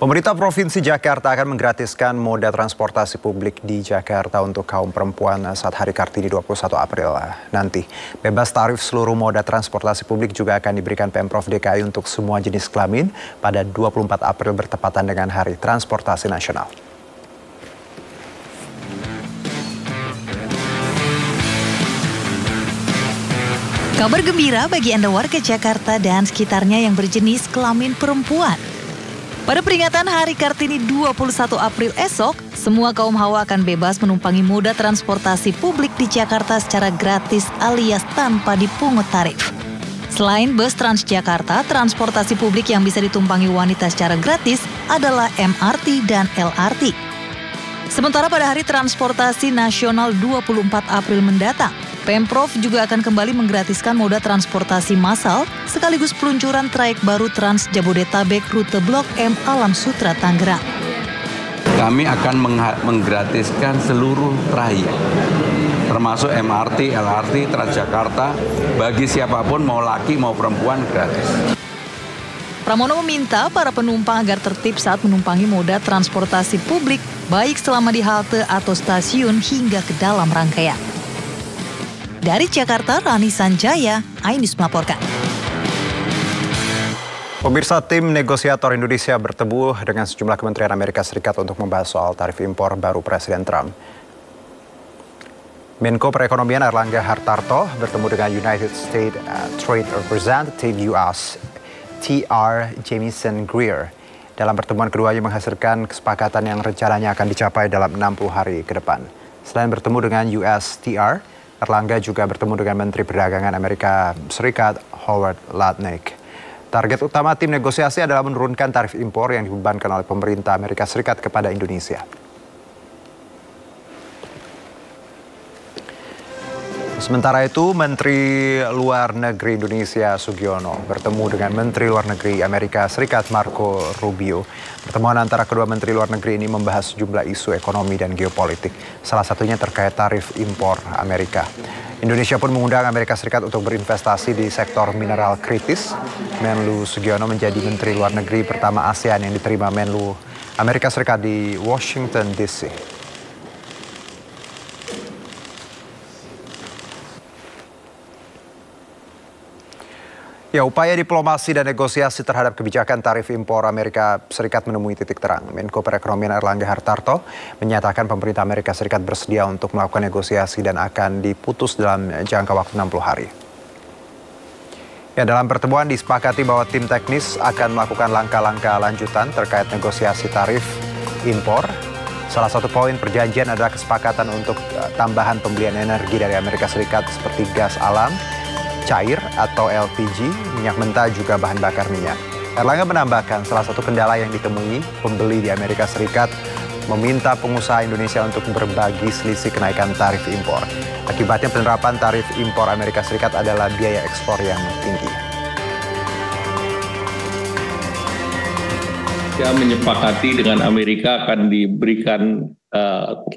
Pemerintah Provinsi Jakarta akan menggratiskan moda transportasi publik di Jakarta untuk kaum perempuan saat Hari Kartini 21 April nanti. Bebas tarif seluruh moda transportasi publik juga akan diberikan Pemprov DKI untuk semua jenis kelamin pada 24 April bertepatan dengan Hari Transportasi Nasional. Kabar gembira bagi Anda warga Jakarta dan sekitarnya yang berjenis kelamin perempuan. Pada peringatan Hari Kartini 21 April esok, semua kaum hawa akan bebas menumpangi moda transportasi publik di Jakarta secara gratis alias tanpa dipungut tarif. Selain bus Transjakarta, transportasi publik yang bisa ditumpangi wanita secara gratis adalah MRT dan LRT. Sementara pada Hari Transportasi Nasional 24 April mendatang, Pemprov juga akan kembali menggratiskan moda transportasi massal sekaligus peluncuran trayek baru Trans Jabodetabek rute Blok M Alam Sutra Tangerang. Kami akan menggratiskan seluruh trayek, termasuk MRT, LRT, Transjakarta, bagi siapapun mau laki mau perempuan gratis. Pramono meminta para penumpang agar tertib saat menumpangi moda transportasi publik, baik selama di halte atau stasiun hingga ke dalam rangkaian. Dari Jakarta, Rani Sanjaya, iNews melaporkan. Pemirsa, tim negosiator Indonesia bertemu dengan sejumlah kementerian Amerika Serikat untuk membahas soal tarif impor baru Presiden Trump. Menko Perekonomian Erlangga Hartarto bertemu dengan United States Trade Representative US T.R. Jamieson Greer. Dalam pertemuan keduanya menghasilkan kesepakatan yang rencananya akan dicapai dalam 60 hari ke depan. Selain bertemu dengan USTR, Erlangga juga bertemu dengan Menteri Perdagangan Amerika Serikat Howard Lutnick. Target utama tim negosiasi adalah menurunkan tarif impor yang dibebankan oleh pemerintah Amerika Serikat kepada Indonesia. Sementara itu, Menteri Luar Negeri Indonesia Sugiono bertemu dengan Menteri Luar Negeri Amerika Serikat Marco Rubio. Pertemuan antara kedua Menteri Luar Negeri ini membahas sejumlah isu ekonomi dan geopolitik, salah satunya terkait tarif impor Amerika. Indonesia pun mengundang Amerika Serikat untuk berinvestasi di sektor mineral kritis. Menlu Sugiono menjadi Menteri Luar Negeri pertama ASEAN yang diterima Menlu Amerika Serikat di Washington DC. Ya, upaya diplomasi dan negosiasi terhadap kebijakan tarif impor Amerika Serikat menemui titik terang. Menko Perekonomian Erlangga Hartarto menyatakan pemerintah Amerika Serikat bersedia untuk melakukan negosiasi dan akan diputus dalam jangka waktu 60 hari. Ya, dalam pertemuan disepakati bahwa tim teknis akan melakukan langkah-langkah lanjutan terkait negosiasi tarif impor. Salah satu poin perjanjian adalah kesepakatan untuk tambahan pembelian energi dari Amerika Serikat seperti gas alam, cair atau LPG, minyak mentah juga bahan bakar minyak. Erlangga menambahkan salah satu kendala yang ditemui pembeli di Amerika Serikat meminta pengusaha Indonesia untuk berbagi selisih kenaikan tarif impor. Akibatnya penerapan tarif impor Amerika Serikat adalah biaya ekspor yang tinggi. Kita menyepakati dengan Amerika akan diberikan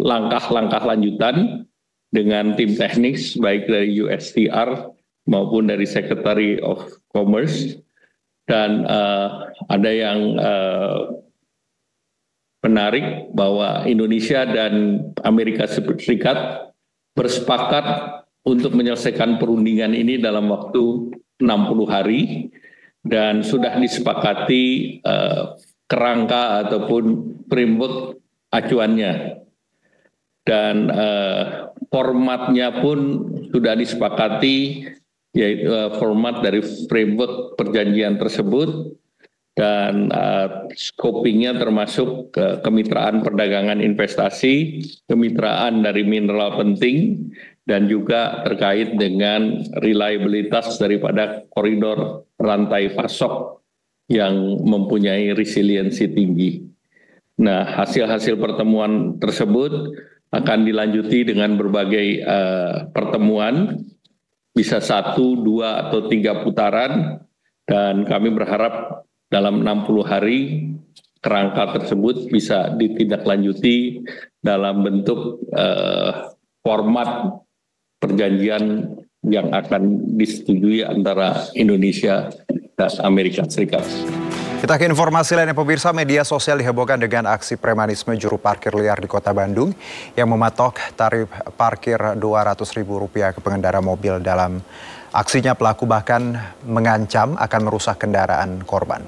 langkah-langkah lanjutan dengan tim teknis baik dari USTR maupun dari Secretary of Commerce, dan ada yang menarik bahwa Indonesia dan Amerika Serikat bersepakat untuk menyelesaikan perundingan ini dalam waktu 60 hari dan sudah disepakati kerangka ataupun framework acuannya, dan formatnya pun sudah disepakati, yaitu format dari framework perjanjian tersebut, dan scopingnya termasuk kemitraan perdagangan investasi, kemitraan dari mineral penting, dan juga terkait dengan reliabilitas daripada koridor rantai pasok yang mempunyai resiliensi tinggi. Nah, hasil-hasil pertemuan tersebut akan dilanjuti dengan berbagai pertemuan, bisa 1, 2, atau 3 putaran, dan kami berharap dalam 60 hari kerangka tersebut bisa ditindaklanjuti dalam bentuk format perjanjian yang akan disetujui antara Indonesia dan Amerika Serikat. Kita ke informasi lainnya, pemirsa. Media sosial dihebohkan dengan aksi premanisme juru parkir liar di Kota Bandung yang mematok tarif parkir Rp200.000 ke pengendara mobil. Dalam aksinya pelaku bahkan mengancam akan merusak kendaraan korban.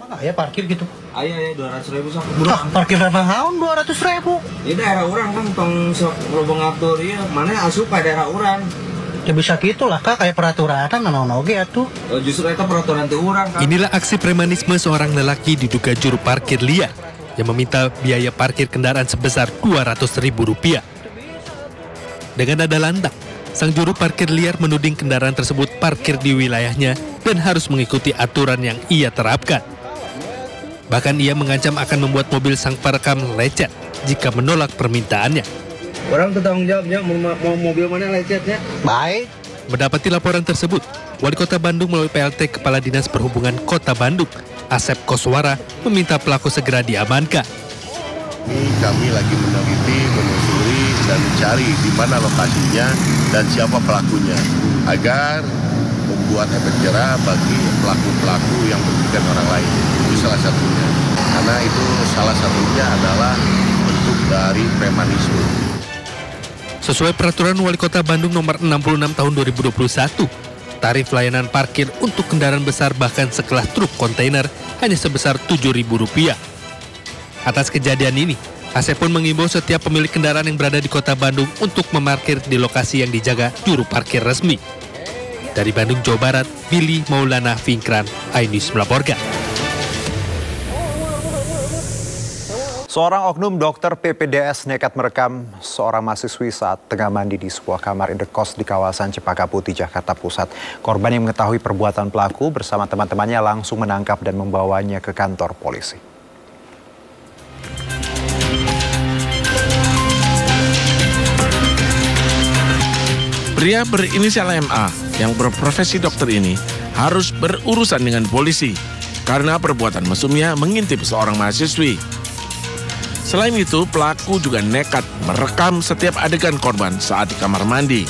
Emang ya parkir gitu? Ayo 200.000 sok. Parkir naon 200.000? Ini daerah orang kan tong sok loba ngatur ieu, mana asup ka daerah orang. Ya bisa gitu lah Kak, kayak peraturan naon oge atuh. Justru itu peraturan teu urang kan. Inilah aksi premanisme seorang lelaki diduga juru parkir liar yang meminta biaya parkir kendaraan sebesar Rp200.000. Dengan nada lantang, sang juru parkir liar menuding kendaraan tersebut parkir di wilayahnya dan harus mengikuti aturan yang ia terapkan. Bahkan ia mengancam akan membuat mobil sang perekam lecet jika menolak permintaannya. Orang bertanggung jawabnya mau mobil mana lecetnya. Baik. Mendapati laporan tersebut, Wali Kota Bandung melalui PLT Kepala Dinas Perhubungan Kota Bandung, Asep Koswara, meminta pelaku segera diamankan. Ini kami lagi meneliti, menelusuri, dan mencari di mana lokasinya dan siapa pelakunya, agar membuat efek jerah bagi pelaku-pelaku yang merugikan orang lain. Itu salah satunya. Karena itu salah satunya adalah bentuk dari premanisme. Sesuai peraturan Wali Kota Bandung nomor 66 tahun 2021, tarif layanan parkir untuk kendaraan besar bahkan sekelas truk kontainer hanya sebesar Rp7.000. Atas kejadian ini, Asep pun mengimbau setiap pemilik kendaraan yang berada di Kota Bandung untuk memarkir di lokasi yang dijaga juru parkir resmi. Dari Bandung, Jawa Barat, Billy Maulana Finkran, iNews melaporkan. Seorang oknum dokter PPDS nekat merekam seorang mahasiswi saat tengah mandi di sebuah kamar indekos di kawasan Cempaka Putih, Jakarta Pusat. Korban yang mengetahui perbuatan pelaku bersama teman-temannya langsung menangkap dan membawanya ke kantor polisi. Pria berinisial MA yang berprofesi dokter ini harus berurusan dengan polisi karena perbuatan mesumnya mengintip seorang mahasiswi. Selain itu, pelaku juga nekat merekam setiap adegan korban saat di kamar mandi.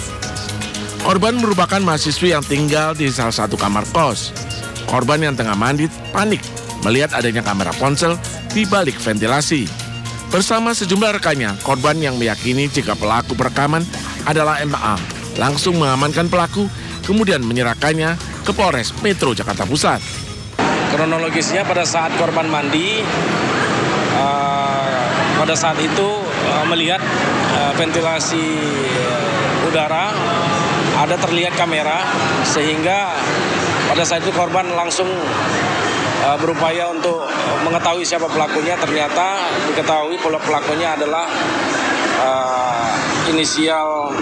Korban merupakan mahasiswi yang tinggal di salah satu kamar kos. Korban yang tengah mandi panik melihat adanya kamera ponsel di balik ventilasi. Bersama sejumlah rekannya, korban yang meyakini jika pelaku perekaman adalah MA langsung mengamankan pelaku, kemudian menyerahkannya ke Polres Metro Jakarta Pusat. Kronologisnya pada saat korban mandi, pada saat itu melihat ventilasi udara, ada terlihat kamera, sehingga pada saat itu korban langsung berupaya untuk mengetahui siapa pelakunya. Ternyata diketahui pelakunya adalah inisial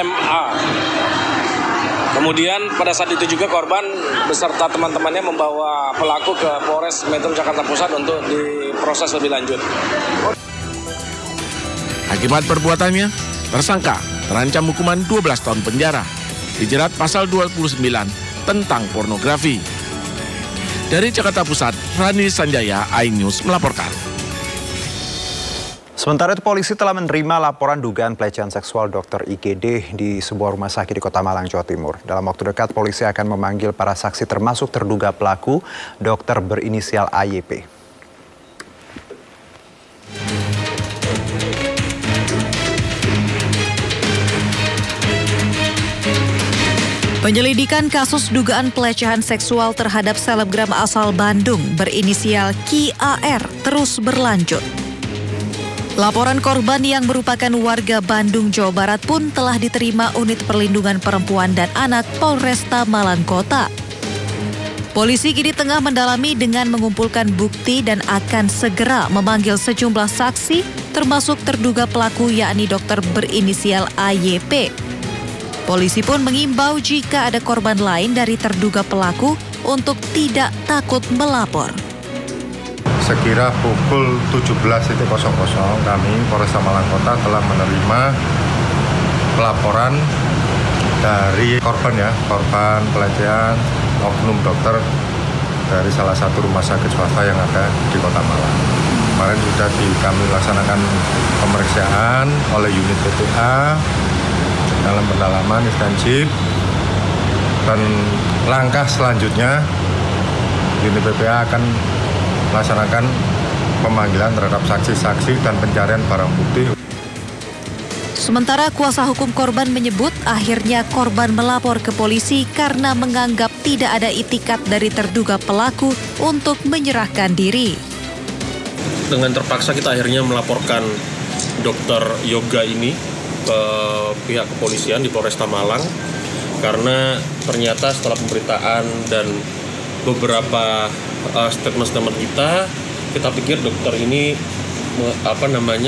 MA. Kemudian pada saat itu juga korban beserta teman-temannya membawa pelaku ke Polres Metro Jakarta Pusat untuk diproses lebih lanjut. Akibat perbuatannya, tersangka terancam hukuman 12 tahun penjara, dijerat pasal 29 tentang pornografi. Dari Jakarta Pusat, Rani Sanjaya, iNews melaporkan. Sementara itu, polisi telah menerima laporan dugaan pelecehan seksual dokter IGD di sebuah rumah sakit di Kota Malang, Jawa Timur. Dalam waktu dekat, polisi akan memanggil para saksi termasuk terduga pelaku, dokter berinisial AYP. Penyelidikan kasus dugaan pelecehan seksual terhadap selebgram asal Bandung berinisial KAR terus berlanjut. Laporan korban yang merupakan warga Bandung, Jawa Barat pun telah diterima Unit Perlindungan Perempuan dan Anak Polresta Malang Kota. Polisi kini tengah mendalami dengan mengumpulkan bukti dan akan segera memanggil sejumlah saksi termasuk terduga pelaku yakni dokter berinisial AYP. Polisi pun mengimbau jika ada korban lain dari terduga pelaku untuk tidak takut melapor. Sekira pukul 17.00 kami Polresta Malang Kota telah menerima pelaporan dari korban pelecehan oknum dokter dari salah satu rumah sakit swasta yang ada di Kota Malang. Kemarin sudah kami laksanakan pemeriksaan oleh unit PPA dalam pendalaman intensif Dan langkah selanjutnya, unit PPA akan melaksanakan pemanggilan terhadap saksi-saksi dan pencarian barang bukti. Sementara kuasa hukum korban menyebut akhirnya korban melapor ke polisi karena menganggap tidak ada itikat dari terduga pelaku untuk menyerahkan diri. Dengan terpaksa kita akhirnya melaporkan Dokter Yoga ini ke pihak kepolisian di Polresta Malang karena ternyata setelah pemberitaan dan beberapa statement-statement kita pikir dokter ini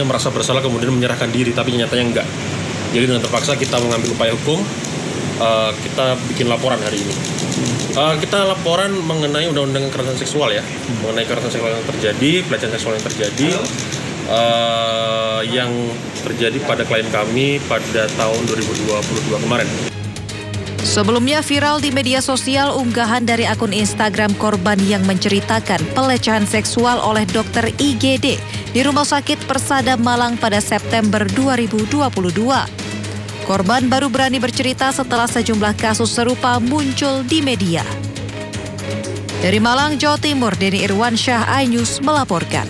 merasa bersalah kemudian menyerahkan diri, tapi nyatanya enggak. Jadi dengan terpaksa kita mengambil upaya hukum, kita bikin laporan hari ini. Kita laporan mengenai undang-undang kekerasan seksual ya, mengenai kekerasan seksual yang terjadi, pelecehan seksual yang terjadi, yang terjadi pada klien kami pada tahun 2022 kemarin. Sebelumnya viral di media sosial unggahan dari akun Instagram korban yang menceritakan pelecehan seksual oleh dokter IGD di Rumah Sakit Persada Malang pada September 2022. Korban baru berani bercerita setelah sejumlah kasus serupa muncul di media. Dari Malang, Jawa Timur, Denny Irwansyah, iNews melaporkan.